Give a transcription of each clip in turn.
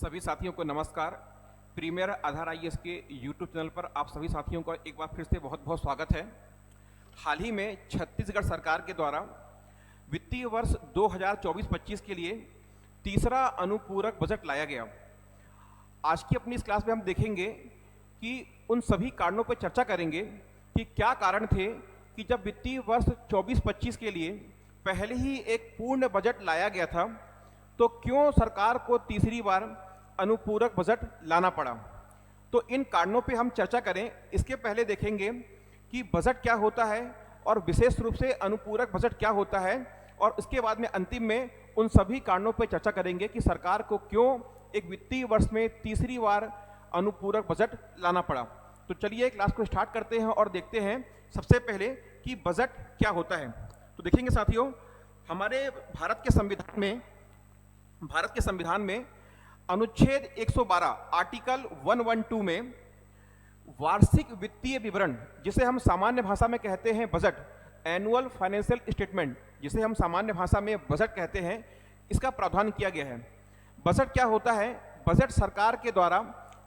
सभी साथियों को नमस्कार। प्रीमियर आधार आईएएस के यूट्यूब चैनल पर आप सभी साथियों का एक बार फिर से बहुत बहुत स्वागत है। हाल ही में छत्तीसगढ़ सरकार के द्वारा वित्तीय वर्ष 2024-25 के लिए तीसरा अनुपूरक बजट लाया गया। आज की अपनी इस क्लास में हम देखेंगे कि उन सभी कारणों पर चर्चा करेंगे कि क्या कारण थे कि जब वित्तीय वर्ष 24-25 के लिए पहले ही एक पूर्ण बजट लाया गया था तो क्यों सरकार को तीसरी बार अनुपूरक बजट लाना पड़ा। तो इन कारणों पे हम चर्चा करें। इसके पहले देखेंगे कि बजट क्या होता है और विशेष रूप से अनुपूरक बजट क्या होता है, और इसके बाद में अंतिम में उन सभी कारणों पर चर्चा करेंगे कि सरकार को क्यों एक वित्तीय वर्ष में तीसरी बार अनुपूरक बजट लाना पड़ा। तो चलिए क्लास को स्टार्ट करते हैं और देखते हैं सबसे पहले कि बजट क्या होता है। तो देखेंगे साथियों, हमारे भारत के संविधान में अनुच्छेद 112 आर्टिकल 112 में वार्षिक वित्तीय विवरण, जिसे हम सामान्य भाषा में कहते हैं बजट, एनुअल फाइनेंशियल स्टेटमेंट जिसे हम सामान्य भाषा में बजट कहते हैं, इसका प्रावधान किया गया है। बजट क्या होता है? बजट सरकार के द्वारा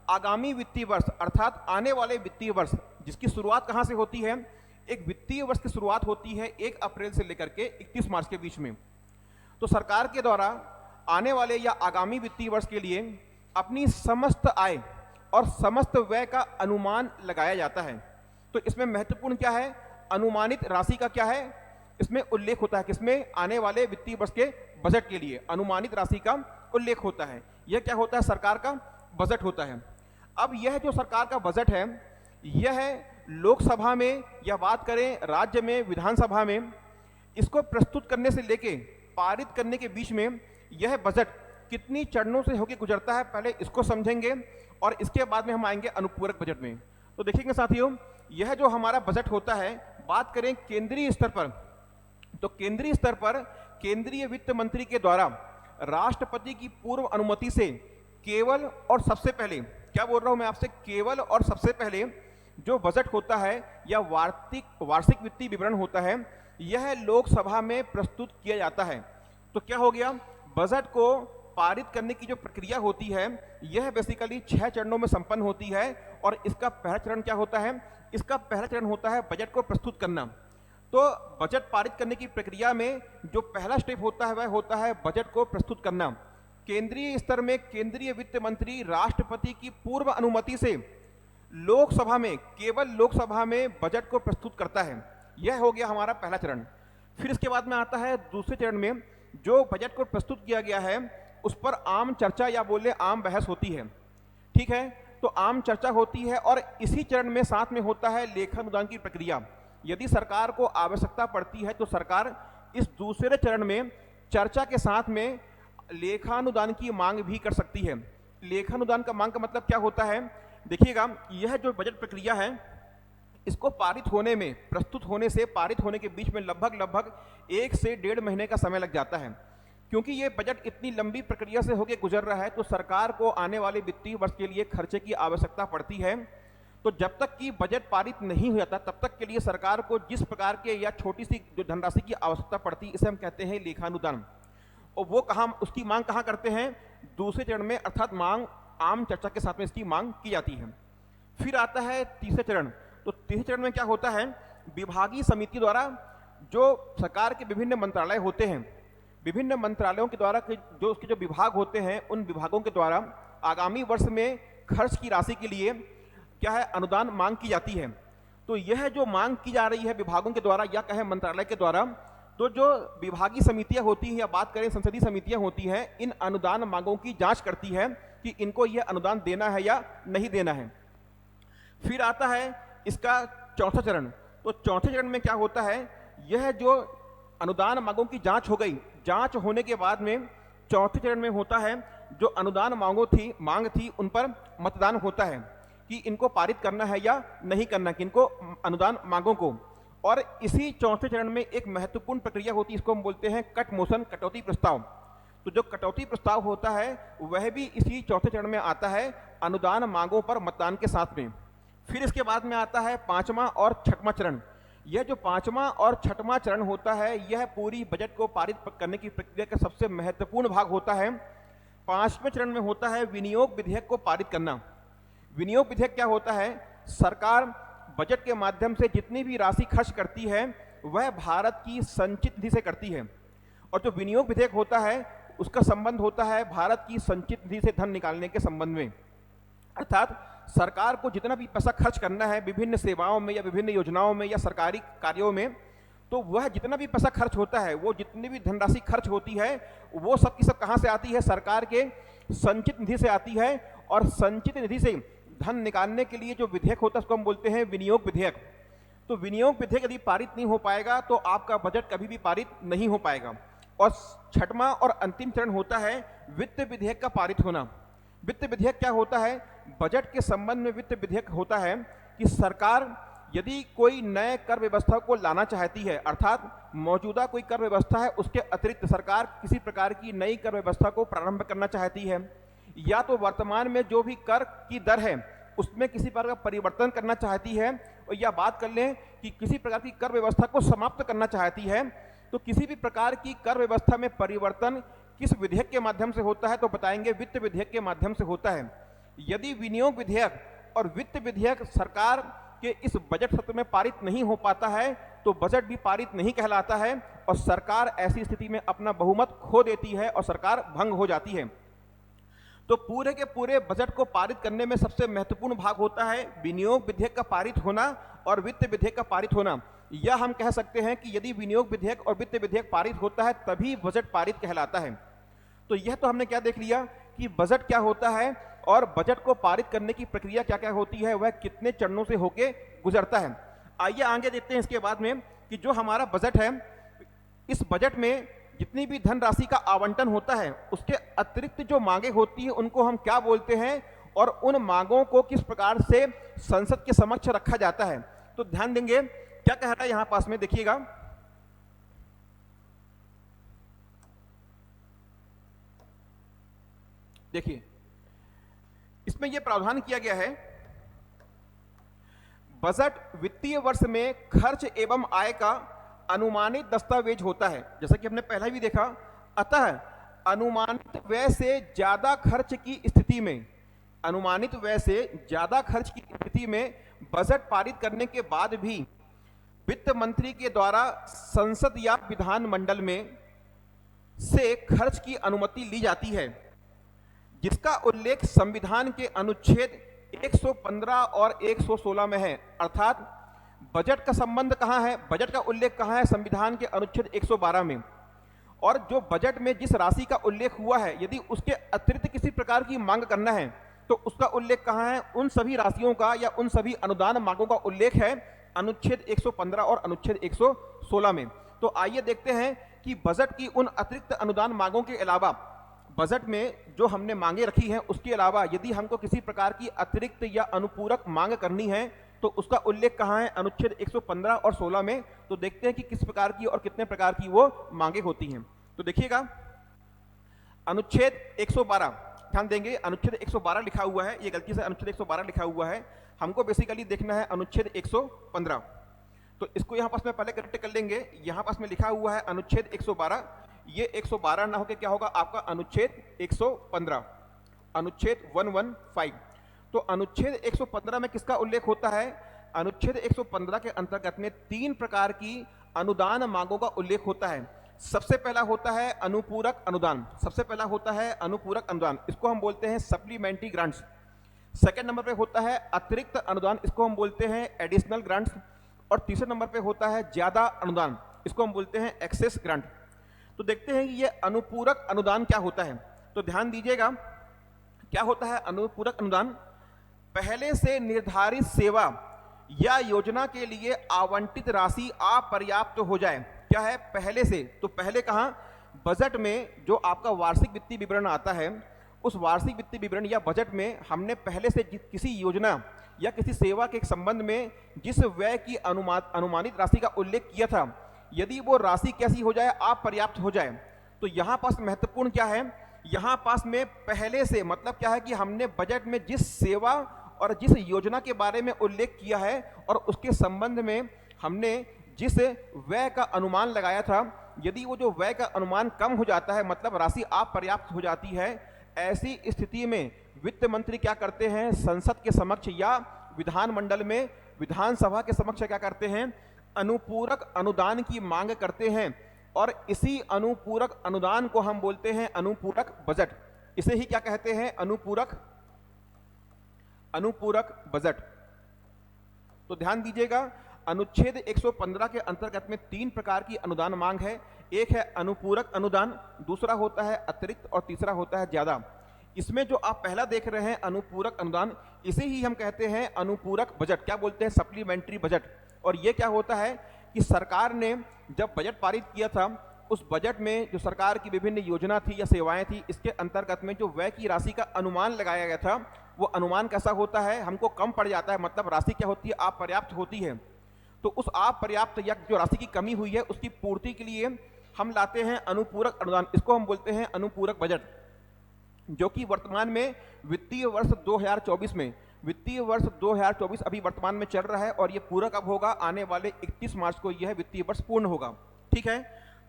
आगामी वित्तीय वर्ष अर्थात आने वाले वित्तीय वर्ष, जिसकी शुरुआत कहाँ से होती है? एक वित्तीय वर्ष की शुरुआत होती है 1 अप्रैल से लेकर के 31 मार्च के बीच में। तो सरकार के द्वारा आने वाले या आगामी वित्तीय वर्ष के लिए अपनी समस्त आय और समस्त व्यय का अनुमान लगाया जाता है। तो इसमें महत्वपूर्ण क्या है? अनुमानित राशि का क्या है इसमें उल्लेख होता है। किसमें? आने वाले वित्तीय वर्ष के बजट के लिए अनुमानित राशि का उल्लेख होता है। यह क्या होता है? सरकार का बजट होता है। अब यह जो सरकार का बजट है, यह लोकसभा में या बात करें राज्य में विधानसभा में, इसको प्रस्तुत करने से लेके पारित करने के बीच में यह बजट कितनी चरणों से होकर गुजरता है, पहले इसको समझेंगे और इसके बाद में हम आएंगे अनुपूरक बजट में। तो देखेंगे साथियों, यह जो हमारा बजट होता है, बात करें केंद्रीय स्तर पर, तो केंद्रीय स्तर पर केंद्रीय वित्त मंत्री के द्वारा राष्ट्रपति की पूर्व अनुमति से केवल और सबसे पहले, क्या बोल रहा हूं मैं आपसे, केवल और सबसे पहले जो बजट होता है या वार्षिक वित्तीय विवरण होता है, यह लोकसभा में प्रस्तुत किया जाता है। तो क्या हो गया? बजट को पारित करने की जो प्रक्रिया होती है, यह बेसिकली 6 चरणों में संपन्न होती है। और इसका पहला चरण क्या होता है? इसका पहला चरण होता है बजट को प्रस्तुत करना। तो बजट पारित करने की प्रक्रिया में जो पहला स्टेप होता है वह होता है बजट को प्रस्तुत करना। केंद्रीय स्तर में केंद्रीय वित्त मंत्री राष्ट्रपति की पूर्व अनुमति से लोकसभा में, केवल लोकसभा में बजट को प्रस्तुत करता है। यह हो गया हमारा पहला चरण। फिर इसके बाद में आता है दूसरे चरण में, जो बजट को प्रस्तुत किया गया है उस पर आम चर्चा या बोले आम बहस होती है। ठीक है, तो आम चर्चा होती है और इसी चरण में साथ में होता है लेखानुदान की प्रक्रिया। यदि सरकार को आवश्यकता पड़ती है तो सरकार इस दूसरे चरण में चर्चा के साथ में लेखानुदान की मांग भी कर सकती है। लेखानुदान का मांग का मतलब क्या होता है? देखिएगा, यह जो बजट प्रक्रिया है, इसको पारित होने में, प्रस्तुत होने से पारित होने के बीच में लगभग 1 से 1.5 महीने का समय लग जाता है। क्योंकि ये बजट इतनी लंबी प्रक्रिया से होकर गुजर रहा है, तो सरकार को आने वाले वित्तीय वर्ष के लिए खर्चे की आवश्यकता पड़ती है। तो जब तक कि बजट पारित नहीं हो जाता तब तक के लिए सरकार को जिस प्रकार के या छोटी सी जो धनराशि की आवश्यकता पड़ती है, इसे हम कहते हैं लेखानुदान। और वो कहाँ, उसकी मांग कहाँ करते हैं? दूसरे चरण में, अर्थात मांग आम चर्चा के साथ में इसकी मांग की जाती है। फिर आता है तीसरे चरण। तो तीसरे चरण में क्या होता है? विभागीय समिति द्वारा, जो सरकार के विभिन्न मंत्रालय होते हैं, विभिन्न मंत्रालयों के द्वारा जो उसके जो विभाग होते हैं, उन विभागों के द्वारा आगामी वर्ष में खर्च की राशि के लिए क्या है? अनुदान मांग की जाती है। तो यह जो मांग की जा रही है विभागों के द्वारा या कहें मंत्रालय के द्वारा, तो जो विभागीय समितियां होती हैं या बात करें संसदीय समितियां होती हैं, इन अनुदान मांगों की जांच करती है कि इनको यह अनुदान देना है या नहीं देना है। फिर आता है इसका चौथा चरण। तो चौथे चरण में क्या होता है? यह जो अनुदान मांगों की जांच हो गई, जांच होने के बाद में चौथे चरण में होता है जो अनुदान मांग थी उन पर मतदान होता है कि इनको पारित करना है या नहीं करना, किनको? अनुदान मांगों को। और इसी चौथे चरण में एक महत्वपूर्ण प्रक्रिया होती है, इसको हम बोलते हैं कट मोशन, कटौती प्रस्ताव। तो जो कटौती प्रस्ताव होता है वह भी इसी चौथे चरण में आता है, अनुदान मांगों पर मतदान के साथ में। फिर इसके बाद में आता है 5वां और 6वां चरण। यह जो 5वां और 6वां चरण होता है, यह पूरी बजट को पारित करने की प्रक्रिया का सबसे महत्वपूर्ण भाग होता है। 5वें चरण में होता है विनियोग विधेयक को पारित करना। विनियोग विधेयक क्या होता है? सरकार बजट के माध्यम से जितनी भी राशि खर्च करती है वह भारत की संचित निधि से करती है, और जो विनियोग विधेयक होता है उसका संबंध होता है भारत की संचित निधि से धन निकालने के संबंध में। अर्थात सरकार को जितना भी पैसा खर्च करना है विभिन्न सेवाओं में या विभिन्न योजनाओं में या सरकारी कार्यों में, तो वह जितना भी पैसा खर्च होता है, वो जितनी भी धनराशि खर्च होती है, वो सब की सब कहाँ से आती है? सरकार के संचित निधि से आती है। और संचित निधि से धन निकालने के लिए जो विधेयक होता है उसको हम बोलते हैं विनियोग विधेयक। तो विनियोग विधेयक यदि पारित नहीं हो पाएगा तो आपका बजट कभी भी पारित नहीं हो पाएगा। और छठवां और अंतिम चरण होता है वित्त विधेयक का पारित होना। वित्त विधेयक क्या होता है? बजट के संबंध में वित्त विधेयक होता है कि सरकार यदि कोई नए कर व्यवस्था को लाना चाहती है, अर्थात मौजूदा कोई कर व्यवस्था है उसके अतिरिक्त सरकार किसी प्रकार की नई कर व्यवस्था को प्रारंभ करना चाहती है, या तो वर्तमान में जो भी कर की दर है उसमें किसी प्रकार का परिवर्तन करना चाहती है, और या बात कर लें कि किसी प्रकार की कर व्यवस्था को समाप्त करना चाहती है, तो किसी भी प्रकार की कर व्यवस्था में परिवर्तन किस विधेयक के माध्यम से होता है? तो बताएंगे वित्त विधेयक के माध्यम से होता है। यदि विनियोग विधेयक और वित्त विधेयक सरकार के इस बजट सत्र में पारित नहीं हो पाता है तो बजट भी पारित नहीं कहलाता है, और सरकार ऐसी स्थिति में अपना बहुमत खो देती है और सरकार भंग हो जाती है। तो पूरे के पूरे बजट को पारित करने में सबसे महत्वपूर्ण भाग होता है विनियोग विधेयक का पारित होना और वित्त विधेयक का पारित होना। यह हम कह सकते हैं कि यदि विनियोग विधेयक और वित्त विधेयक पारित होता है तभी बजट पारित कहलाता है। तो यह तो हमने क्या देख लिया कि बजट क्या होता है और बजट को पारित करने की प्रक्रिया क्या क्या होती है, वह कितने चरणों से होके गुजरता है। आइए आगे देखते हैं इसके बाद में कि जो हमारा बजट है, इस बजट में जितनी भी धनराशि का आवंटन होता है उसके अतिरिक्त जो मांगे होती है उनको हम क्या बोलते हैं, और उन मांगों को किस प्रकार से संसद के समक्ष रखा जाता है। तो ध्यान देंगे क्या कह रहा है यहां पास में, देखिएगा। देखिए इसमें यह प्रावधान किया गया है, बजट वित्तीय वर्ष में खर्च एवं आय का अनुमानित दस्तावेज होता है, जैसा कि हमने पहले भी देखा। अतः अनुमानित व्यय से ज्यादा खर्च की स्थिति में, अनुमानित व्यय से ज्यादा खर्च की स्थिति में बजट पारित करने के बाद भी वित्त मंत्री के द्वारा संसद या विधान मंडल में से खर्च की अनुमति ली जाती है, जिसका उल्लेख संविधान के अनुच्छेद 115 और 116 में है। अर्थात बजट का संबंध कहां है, बजट का उल्लेख कहां है? संविधान के अनुच्छेद 112 में। और जो बजट में जिस राशि का उल्लेख हुआ है, यदि उसके अतिरिक्त किसी प्रकार की मांग करना है तो उसका उल्लेख कहां है? उन सभी राशियों का या उन सभी अनुदान मांगों का उल्लेख है अनुच्छेद 115 और अनुच्छेद 116 में। तो आइए देखते हैं कि बजट की उन अतिरिक्त अनुदान मांगों के अलावा, बजट में जो हमने मांगे रखी हैं उसके अलावा यदि हमको किसी प्रकार की अतिरिक्त या अनुपूरक मांग करनी है तो उसका उल्लेख कहां है? अनुच्छेद 115 और 16 में। तो देखते हैं कि किस प्रकार की और कितने प्रकार की वो मांगे होती हैं। तो देखिएगा अनुच्छेद 112, ध्यान देंगे अनुच्छेद 112 लिखा हुआ है, ये गलती से अनुच्छेद 112 लिखा हुआ है, हमको बेसिकली देखना है अनुच्छेद 115। तो इसको यहां पास में पहले करेक्ट कर लेंगे। यहां पास में लिखा हुआ है अनुच्छेद 112, ये 112 ना होकर क्या होगा आपका अनुच्छेद 115, अनुच्छेद 115। तो अनुच्छेद 115 में किसका उल्लेख होता है? अनुच्छेद 115 के अंतर्गत में 3 प्रकार की अनुदान मांगों का उल्लेख होता है। सबसे पहला होता है अनुपूरक अनुदान, सबसे पहला होता है अनुपूरक अनुदान, इसको हम बोलते हैं सप्लीमेंट्री ग्रांट्स। सेकंड नंबर पे होता है अतिरिक्त अनुदान, इसको हम बोलते हैं एडिशनल ग्रांट्स। और तीसरे नंबर पे होता है ज्यादा अनुदान, इसको हम बोलते हैं एक्सेस ग्रांट। तो देखते हैं कि ये अनुपूरक अनुदान क्या होता है। तो ध्यान दीजिएगा क्या होता है अनुपूरक अनुदान? पहले से निर्धारित सेवा या योजना के लिए आवंटित राशि अपर्याप्त हो जाए। क्या है पहले से? तो पहले कहां? बजट में जो आपका वार्षिक वित्तीय विवरण आता है, उस वार्षिक वित्तीय विवरण या बजट में हमने पहले से किसी योजना या किसी सेवा के संबंध में जिस व्यय की अनुमानित राशि का उल्लेख किया था, यदि वो राशि कैसी हो जाए? अपर्याप्त हो जाए। तो यहां पास महत्वपूर्ण क्या है? यहां पास में पहले से मतलब क्या है कि हमने बजट में जिस सेवा और जिस योजना के बारे में उल्लेख किया है और उसके संबंध में हमने जिस व्यय का अनुमान लगाया था, यदि वो जो व्यय का अनुमान कम हो जाता है, मतलब राशि अपर्याप्त हो जाती है, ऐसी स्थिति में वित्त मंत्री क्या करते हैं, संसद के समक्ष या विधानमंडल में, विधानसभा के समक्ष क्या करते हैं, अनुपूरक अनुदान की मांग करते हैं। और इसी अनुपूरक अनुदान को हम बोलते हैं अनुपूरक बजट। इसे ही क्या कहते हैं, अनुपूरक बजट। तो ध्यान दीजिएगा, अनुच्छेद 115 के अंतर्गत में 3 प्रकार की अनुदान मांग है। एक है अनुपूरक अनुदान, दूसरा होता है अतिरिक्त और तीसरा होता है ज्यादा। इसमें जो आप पहला देख रहे हैं अनुपूरक अनुदान, इसे ही हम कहते हैं अनुपूरक बजट। क्या बोलते हैं, सप्लीमेंट्री बजट। और ये क्या होता है कि सरकार ने जब बजट पारित किया था, उस बजट में जो सरकार की विभिन्न योजना थी या सेवाएं थी, इसके अंतर्गत में जो व्यय की राशि का अनुमान लगाया गया था, वो अनुमान कैसा होता है, हमको कम पड़ जाता है, मतलब राशि क्या होती है, अपर्याप्त होती है। तो उस अपर्याप्त या जो राशि की कमी हुई है, उसकी पूर्ति के लिए हम लाते हैं अनुपूरक अनुदान। इसको हम बोलते हैं अनुपूरक बजट, जो कि वर्तमान में वित्तीय वर्ष 2024 में, वित्तीय वर्ष 2024 अभी वर्तमान में चल रहा है और ये पूरा कब होगा, आने वाले 31 मार्च को यह वित्तीय वर्ष पूर्ण होगा। ठीक है,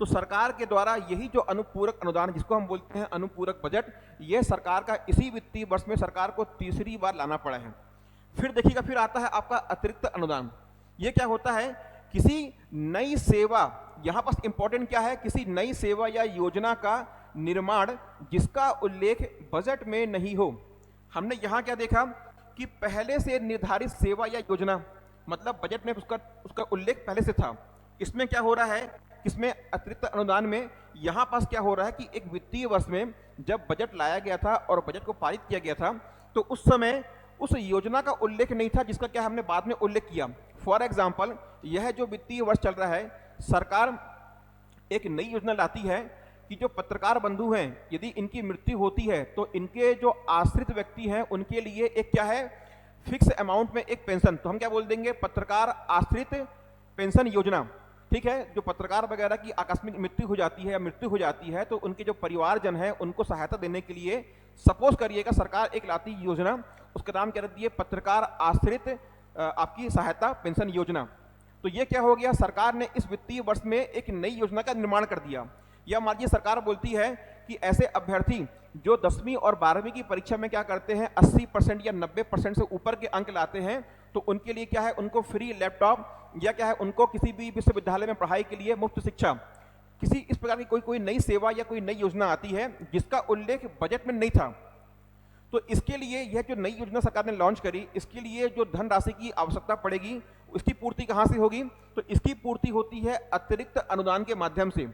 तो सरकार के द्वारा यही जो अनुपूरक अनुदान, जिसको हम बोलते हैं अनुपूरक बजट, ये सरकार का इसी वित्तीय वर्ष में सरकार को तीसरी बार लाना पड़ा है। फिर देखिएगा, फिर आता है आपका अतिरिक्त अनुदान। ये क्या होता है, किसी नई सेवा, यहां पर इंपॉर्टेंट क्या है, किसी नई सेवा या योजना का निर्माण जिसका उल्लेख बजट में नहीं हो। हमने यहां क्या देखा कि पहले से निर्धारित सेवा या योजना, मतलब बजट में उसका उल्लेख पहले से था। इसमें क्या हो रहा है, इसमें अतिरिक्त अनुदान में यहां पास क्या हो रहा है कि एक वित्तीय वर्ष में जब बजट लाया गया था और बजट को पारित किया गया था, तो उस समय उस योजना का उल्लेख नहीं था जिसका क्या हमने बाद में उल्लेख किया। फॉर एग्जाम्पल, यह जो वित्तीय वर्ष चल रहा है, सरकार एक नई योजना लाती है कि जो पत्रकार बंधु हैं, यदि इनकी मृत्यु होती है तो इनके जो आश्रित व्यक्ति हैं उनके लिए एक क्या है, फिक्स अमाउंट में एक पेंशन, तो हम क्या बोल देंगे, पत्रकार आश्रित पेंशन योजना। ठीक है, जो पत्रकार वगैरह की आकस्मिक मृत्यु हो जाती है या मृत्यु हो जाती है, तो उनके जो परिवारजन हैं उनको सहायता देने के लिए सपोज करिएगा सरकार एक लाती योजना, उसका नाम क्या रखती है, पत्रकार आश्रित आपकी सहायता पेंशन योजना। तो ये क्या हो गया, सरकार ने इस वित्तीय वर्ष में एक नई योजना का निर्माण कर दिया। या मान लीजिए सरकार बोलती है कि ऐसे अभ्यर्थी जो 10वीं और 12वीं की परीक्षा में क्या करते हैं, 80% या 90% से ऊपर के अंक लाते हैं, तो उनके लिए क्या है, उनको फ्री लैपटॉप या क्या है, उनको किसी भी विश्वविद्यालय में पढ़ाई के लिए मुफ्त शिक्षा, किसी इस प्रकार की कोई नई सेवा या कोई नई योजना आती है जिसका उल्लेख बजट में नहीं था। तो इसके लिए यह जो नई योजना सरकार ने लॉन्च करी, इसके लिए जो धनराशि की आवश्यकता पड़ेगी, उसकी पूर्ति कहाँ से होगी, तो इसकी पूर्ति होती है अतिरिक्त अनुदान के माध्यम से।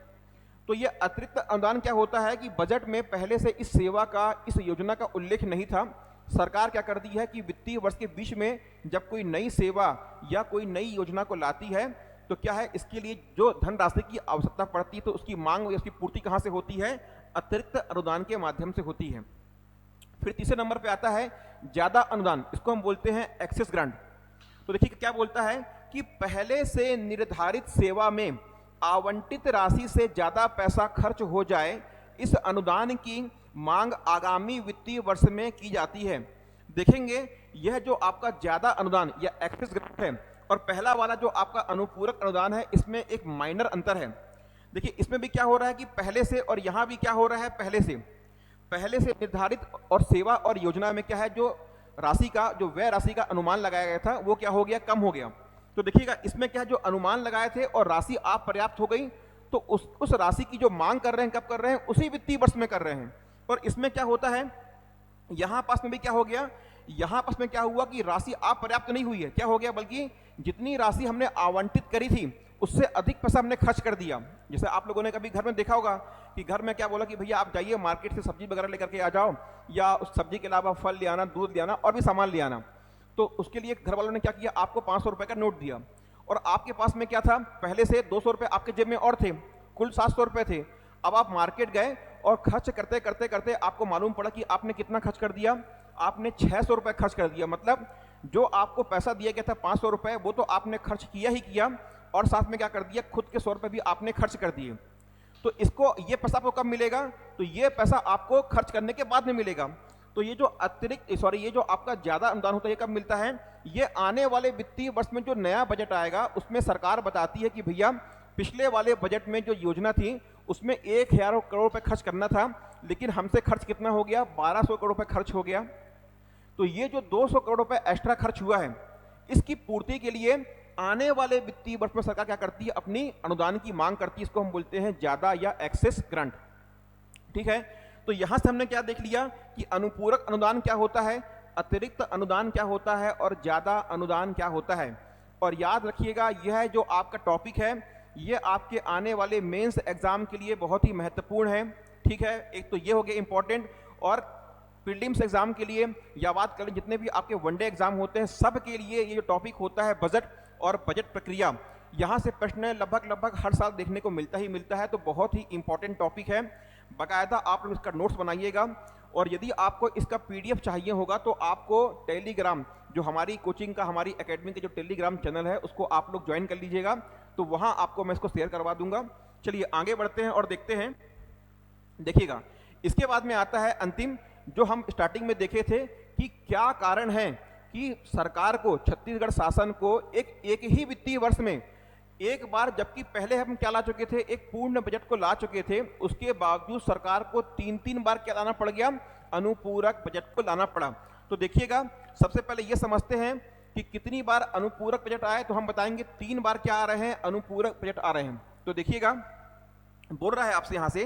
तो ये अतिरिक्त अनुदान क्या होता है कि बजट में पहले से इस सेवा का, इस योजना का उल्लेख नहीं था। सरकार क्या कर दी है कि वित्तीय वर्ष के बीच में जब कोई नई सेवा या कोई नई योजना को लाती है, तो क्या है, इसके लिए जो धनराशि की आवश्यकता पड़ती है, तो उसकी मांग या उसकी पूर्ति कहाँ से होती है, अतिरिक्त अनुदान के माध्यम से होती है। फिर तीसरे नंबर पे आता है ज्यादा अनुदान, इसको हम बोलते हैं एक्सेस ग्रांट। तो देखिए क्या बोलता है कि पहले से निर्धारित सेवा में आवंटित राशि से ज्यादा पैसा खर्च हो जाए, इस अनुदान की मांग आगामी वित्तीय वर्ष में की जाती है। देखेंगे यह जो आपका ज्यादा अनुदान या एक्सेस ग्रांट है और पहला वाला जो आपका अनुपूरक अनुदान है, इसमें एक माइनर अंतर है। देखिए इसमें भी क्या हो रहा है कि पहले से, और यहां भी क्या हो रहा है, पहले से निर्धारित और सेवा और योजना में क्या है, जो राशि का, जो व्यय राशि का अनुमान लगाया गया था, वो क्या हो गया, कम हो गया। तो देखिएगा इसमें क्या है, जो अनुमान लगाए थे और राशि अपर्याप्त हो गई, तो उस राशि की जो मांग कर रहे हैं, कब कर रहे हैं, उसी वित्तीय वर्ष में कर रहे हैं। और इसमें क्या होता है, यहां पास में भी क्या हो गया, यहां पास में क्या हुआ कि राशि अपर्याप्त नहीं हुई है, क्या हो गया, बल्कि जितनी राशि हमने आवंटित करी थी उससे अधिक पैसा हमने खर्च कर दिया। जैसे आप लोगों ने कभी घर में देखा होगा कि घर में क्या बोला कि भैया आप जाइए मार्केट से सब्जी वगैरह लेकर के आ जाओ, या उस सब्जी के अलावा फल ले आना, दूध ले आना और भी सामान ले आना। तो उसके लिए घर वालों ने क्या किया, आपको 500 रुपए का नोट दिया, और आपके पास में क्या था, पहले से 200 रुपए आपके जेब में और थे, कुल 700 रुपए थे। अब आप मार्केट गए और खर्च करते करते करते आपको मालूम पड़ा कि आपने कितना खर्च कर दिया, आपने 600 रुपए खर्च कर दिया। मतलब जो आपको पैसा दिया गया था 500 रुपए, वो तो आपने खर्च किया ही किया, और साथ में क्या कर दिया, खुद के 100 रुपए भी आपने खर्च कर दिए। तो इसको, ये पैसा आपको कब मिलेगा, तो ये पैसा आपको खर्च करने के बाद में मिलेगा। तो ये जो ये जो आपका ज्यादा अनुदान होता है, ये कब मिलता है, ये आने वाले वित्तीय वर्ष में जो नया बजट आएगा उसमें सरकार बताती है कि भैया पिछले वाले बजट में जो योजना थी उसमें 1000 करोड़ रुपए खर्च करना था, लेकिन हमसे खर्च कितना हो गया, 1200 करोड़ रुपए खर्च हो गया। तो ये जो 200 करोड़ रुपए एक्स्ट्रा खर्च हुआ है, इसकी पूर्ति के लिए आने वाले वित्तीय वर्ष में सरकार क्या करती है, अपनी अनुदान की मांग करती है। इसको हम बोलते हैं ज्यादा या एक्सेस ग्रांट। ठीक है, तो यहां से हमने क्या देख लिया कि अनुपूरक अनुदान क्या होता है, अतिरिक्त अनुदान क्या होता है और ज्यादा अनुदान क्या होता है। और याद रखिएगा, यह जो आपका टॉपिक है, यह आपके आने वाले मेंस एग्जाम के लिए बहुत ही महत्वपूर्ण है। ठीक है, एक तो ये हो गया इंपॉर्टेंट, और प्रीलिम्स एग्जाम के लिए या बात करें जितने भी आपके वनडे एग्जाम होते हैं, सब के लिए ये जो टॉपिक होता है बजट और बजट प्रक्रिया, यहाँ से प्रश्न लगभग हर साल देखने को मिलता ही मिलता है। तो बहुत ही इंपॉर्टेंट टॉपिक है, बाकायदा आप लोग इसका नोट्स बनाइएगा। और यदि आपको इसका पीडीएफ चाहिए होगा तो आपको टेलीग्राम, जो हमारी कोचिंग का, हमारी एकेडमी का जो टेलीग्राम चैनल है, उसको आप लोग ज्वाइन कर लीजिएगा, तो वहाँ आपको मैं इसको शेयर करवा दूंगा। चलिए आगे बढ़ते हैं और देखते हैं। देखिएगा, इसके बाद में आता है अंतिम, जो हम स्टार्टिंग में देखे थे कि क्या कारण है कि सरकार को, छत्तीसगढ़ शासन को एक ही वित्तीय वर्ष में एक बार, जबकि पहले हम क्या ला चुके थे, एक पूर्ण बजट को ला चुके थे, उसके बावजूद सरकार को 3 बार क्या लाना पड़ गया, अनुपूरक बजट को लाना पड़ा। तो देखिएगा, सबसे पहले ये समझते हैं कि कितनी बार अनुपूरक बजट आए, तो हम बताएंगे 3 बार क्या आ रहे हैं, अनुपूरक बजट आ रहे हैं। तो देखिएगा, बोल रहा है आपसे यहां से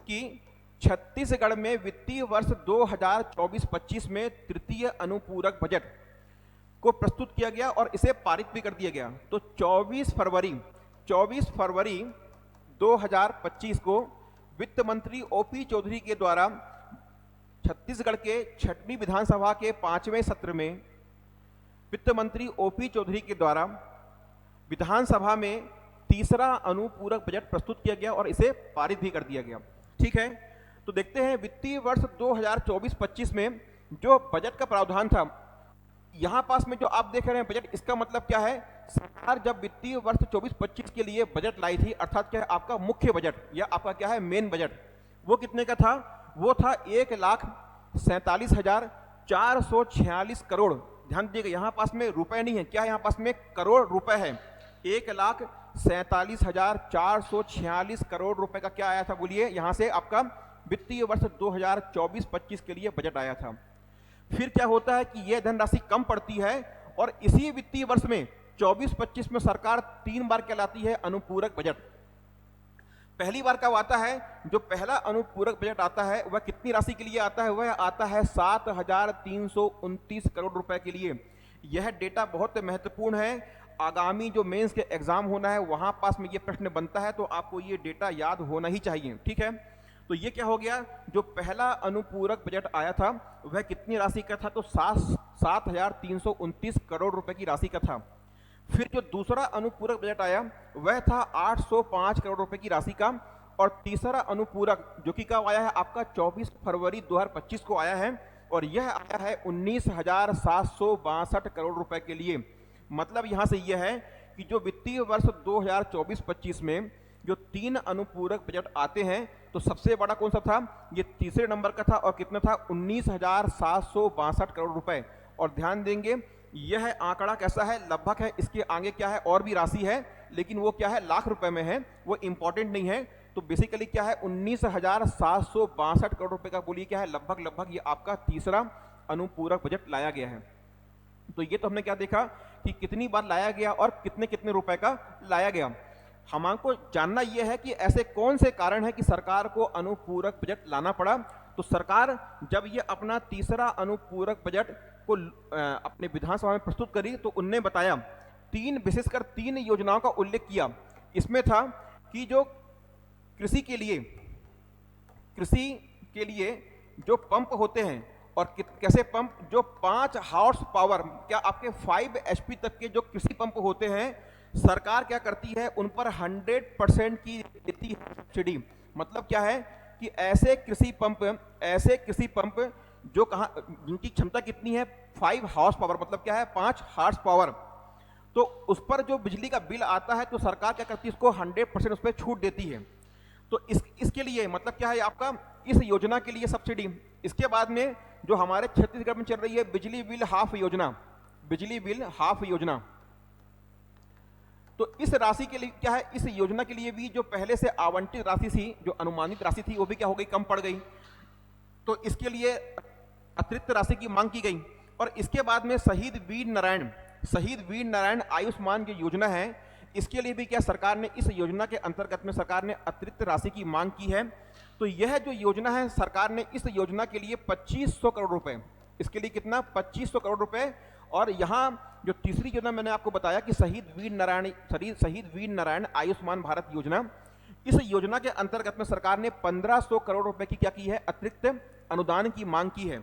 कि छत्तीसगढ़ में वित्तीय वर्ष 2024-25 में तृतीय अनुपूरक बजट को प्रस्तुत किया गया और इसे पारित भी कर दिया गया। तो 24 फरवरी 2025 को वित्त मंत्री ओपी चौधरी के द्वारा छत्तीसगढ़ के 6वीं विधानसभा के 5वें सत्र में वित्त मंत्री ओपी चौधरी के द्वारा विधानसभा में तीसरा अनुपूरक बजट प्रस्तुत किया गया और इसे पारित भी कर दिया गया। ठीक है, तो देखते हैं वित्तीय वर्ष 2024-25 में जो बजट का प्रावधान था, यहां पास में जो आप देख रहे हैं बजट, इसका मतलब क्या है, सरकार जब वित्तीय वर्ष 24-25 के लिए बजट लाई थी, अर्थात क्या है, आपका मुख्य बजट या आपका क्या है, मेन बजट, वो कितने का था, वो था 1,47,446 करोड़। ध्यान दीजिएगा, यहां पास में रुपए नहीं है, क्या है, यहां पास में करोड़ रुपए है। 1,47,446 करोड़ रुपए का क्या आया था, बोलिए, यहां से आपका वित्तीय वर्ष 2024-25 के लिए बजट आया था। फिर क्या होता है कि यह धनराशि कम पड़ती है और इसी वित्तीय वर्ष में 24-25 में सरकार 3 बार क्या लाती है, अनुपूरक बजट। पहली बार कब आता है, जो पहला अनुपूरक बजट आता है वह कितनी राशि के लिए आता है, वह आता है 7,329 करोड़ रुपए के लिए। यह डेटा बहुत महत्वपूर्ण है, आगामी जो मेंस के एग्जाम होना है वहां पास में ये प्रश्न बनता है, तो आपको ये डेटा याद होना ही चाहिए। ठीक है, तो ये क्या हो गया, जो पहला अनुपूरक बजट आया था वह कितनी राशि का था, तो 7,329 करोड़ रुपए की राशि का था। फिर जो दूसरा अनुपूरक बजट आया वह था 805 करोड़ रुपए की राशि का, और तीसरा अनुपूरक जो कि कब आया है, आपका 24 फरवरी 2025 को आया है, और यह आया है 19,762 करोड़ रुपए के लिए। मतलब यहां से यह है कि जो वित्तीय वर्ष 2024-25 में जो 3 अनुपूरक बजट आते हैं, तो सबसे बड़ा कौन सा था, ये तीसरे नंबर का था, और कितना था, 19,762 करोड़ रुपए। और ध्यान देंगे, यह आंकड़ा कैसा है, लगभग है, इसके आगे क्या है, और भी राशि है, लेकिन वो क्या है, लाख रुपए में है, वो इंपॉर्टेंट नहीं है। तो बेसिकली क्या है, 19,762 करोड़ रुपए का बोलिए क्या है, लगभग ये आपका तीसरा अनुपूरक बजट लाया गया है। तो ये तो हमने क्या देखा कि कितनी बार लाया गया और कितने कितने रुपए का लाया गया। हमको जानना यह है कि ऐसे कौन से कारण है कि सरकार को अनुपूरक बजट लाना पड़ा। तो सरकार जब ये अपना तीसरा अनुपूरक बजट को अपने विधानसभा में प्रस्तुत करी, तो उनने बताया विशेषकर 3 योजनाओं का उल्लेख किया। इसमें था कि जो कृषि के लिए जो पंप होते हैं, और कैसे पंप, जो 5 हॉर्स पावर, क्या आपके 5 HP तक के जो कृषि पंप होते हैं, सरकार क्या करती है, उन पर 100% की देती है सब्सिडी। मतलब क्या है कि ऐसे कृषि पंप जो जिनकी क्षमता कितनी है, 5 हॉर्स पावर, मतलब क्या है, 5 हॉर्स पावर, तो उस पर जो बिजली का बिल आता है, तो सरकार क्या करती है, उसको 100% उस पर छूट देती है। तो इसके लिए मतलब क्या है, आपका इस योजना के लिए सब्सिडी। इसके बाद में जो हमारे छत्तीसगढ़ में चल रही है बिजली बिल हाफ योजना, तो इस राशि के लिए क्या है, इस योजना के लिए भी जो पहले से आवंटित राशि थी, जो अनुमानित राशि थी, वो भी क्या हो गई, कम पड़ गई। तो इसके लिए अतिरिक्त राशि की मांग की गई। और इसके बाद में शहीद वीर नारायण आयुष्मान जो योजना है, इसके लिए भी क्या सरकार ने, इस योजना के अंतर्गत में सरकार ने अतिरिक्त राशि की मांग की है। तो यह जो योजना है, सरकार ने इस योजना के लिए 2500 करोड़ रुपए, इसके लिए कितना, 2500 करोड़ रुपए। और यहाँ जो तीसरी योजना मैंने आपको बताया कि शहीद वीर नारायण आयुष्मान भारत योजना, इस योजना के अंतर्गत में सरकार ने 1500 करोड़ रुपए की क्या की है, अतिरिक्त अनुदान की मांग की है।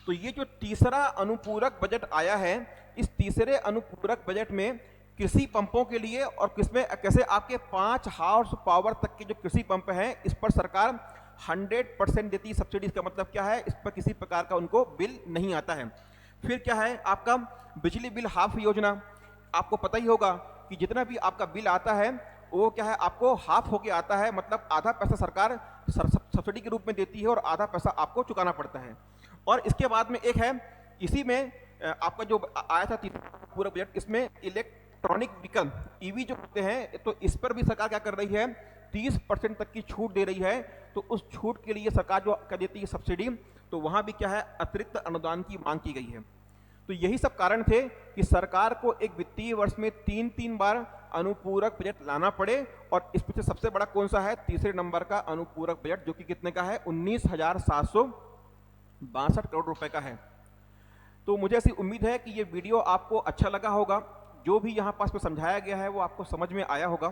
तो ये जो तीसरा अनुपूरक बजट आया है, इस तीसरे अनुपूरक बजट में कृषि पंपों के लिए, और किसमें कैसे आपके 5 हॉर्स पावर तक के जो कृषि पंप हैं, इस पर सरकार 100% देती है सब्सिडी। इसका मतलब क्या है, इस पर किसी प्रकार का उनको बिल नहीं आता है। फिर क्या है आपका बिजली बिल हाफ योजना। आपको पता ही होगा कि जितना भी आपका बिल आता है वो क्या है, आपको हाफ होके आता है, मतलब आधा पैसा सरकार सब्सिडी के रूप में देती है और आधा पैसा आपको चुकाना पड़ता है। और इसके बाद में एक है, इसी में आपका जो आया था पूरा बजट, इसमें इलेक्ट्रॉनिक व्हीकल ईवी जो होते हैं, तो इस पर भी सरकार क्या कर रही है, 30% तक की छूट दे रही है। तो उस छूट के लिए सरकार जो कर देती है सब्सिडी, तो वहां भी क्या है, अतिरिक्त अनुदान की मांग की गई है। तो यही सब कारण थे कि सरकार को एक वित्तीय वर्ष में 3 बार अनुपूरक बजट लाना पड़े। और इस में सबसे बड़ा कौन सा है, तीसरे नंबर का अनुपूरक बजट, जो कि कितने का है, 19,762 करोड़ रुपए का है। तो मुझे ऐसी उम्मीद है कि ये वीडियो आपको अच्छा लगा होगा, जो भी यहाँ पास में समझाया गया है वो आपको समझ में आया होगा।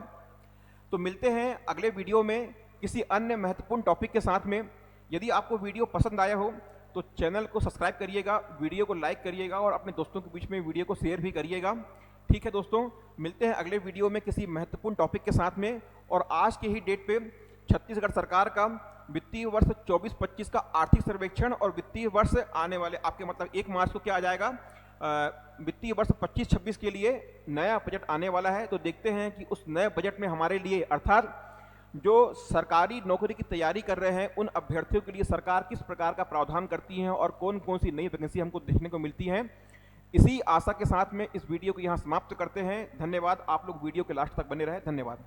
तो मिलते हैं अगले वीडियो में किसी अन्य महत्वपूर्ण टॉपिक के साथ में। यदि आपको वीडियो पसंद आया हो तो चैनल को सब्सक्राइब करिएगा, वीडियो को लाइक करिएगा और अपने दोस्तों के बीच में वीडियो को शेयर भी करिएगा। ठीक है दोस्तों, मिलते हैं अगले वीडियो में किसी महत्वपूर्ण टॉपिक के साथ में। और आज के ही डेट पे छत्तीसगढ़ सरकार का वित्तीय वर्ष 24-25 का आर्थिक सर्वेक्षण और वित्तीय वर्ष आने वाले आपके मतलब 1 मार्च को क्या आ जाएगा, वित्तीय वर्ष 25-26 के लिए नया बजट आने वाला है। तो देखते हैं कि उस नए बजट में हमारे लिए, अर्थात जो सरकारी नौकरी की तैयारी कर रहे हैं, उन अभ्यर्थियों के लिए सरकार किस प्रकार का प्रावधान करती है और कौन कौन सी नई वैकेंसी हमको देखने को मिलती हैं। इसी आशा के साथ में इस वीडियो को यहाँ समाप्त करते हैं। धन्यवाद, आप लोग वीडियो के लास्ट तक बने रहे। धन्यवाद।